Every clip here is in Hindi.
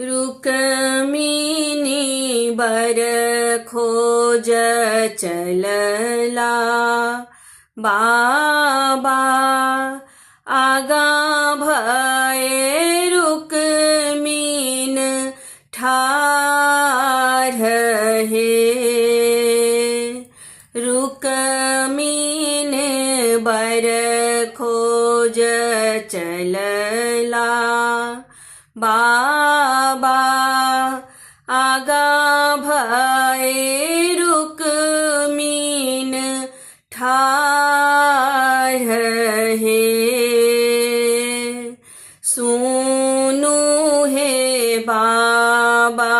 रुक्मिणी बर खोज चलला बाबा आगा भये रुक्मिण ठार हे रुक्मिण बर खोज चलला बाबा आगा भये रुक्मिण ठार हे सुनु हे बाबा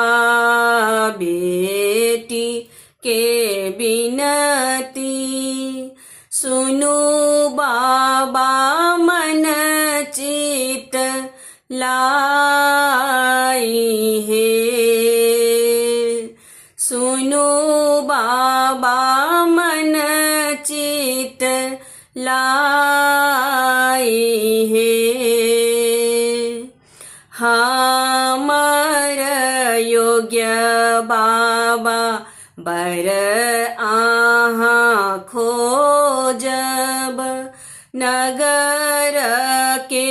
बेटी के बिनती सुनु बाबा मन चित लाई हे सुनु बाबा मन चित लाई हे हमर योग्य बाबा बर आहा खोजब नगर के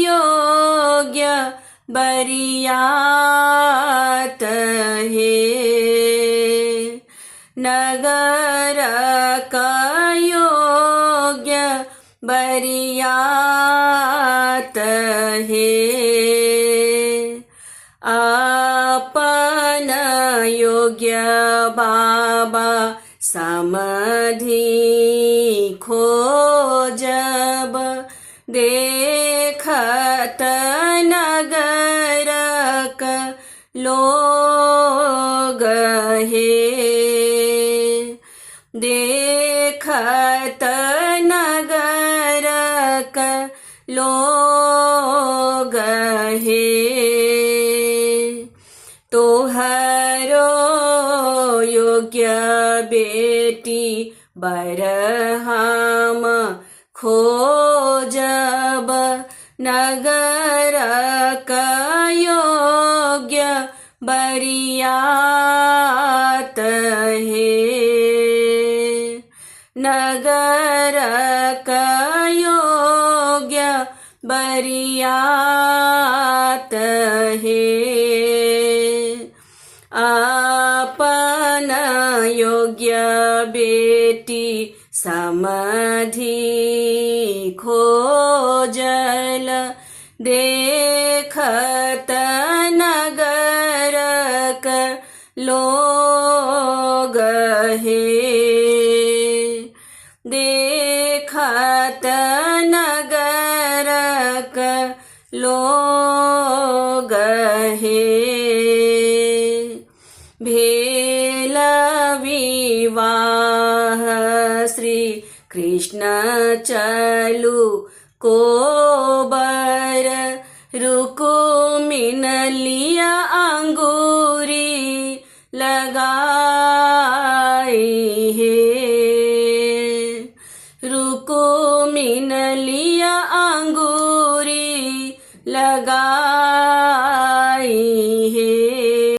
योग्य बरियात हे नगर का योग्य बरियात हे अपन योग्य बाबा समधि खोजब देखत नगरक लोग हे देखत नगरक लोग हे तोहरो योग्य बेटी बर हम खोजब नगर का योग्य बरियात हे नगर का योग्य बरियात हे अपन योग्य बेटी समधि खोजल देखत नगरक लोग हे देखत नगरक लोग हे भेल विवाह श्री कृष्ण चलु कोबर रुक्मिण लिया अंगूरी लगा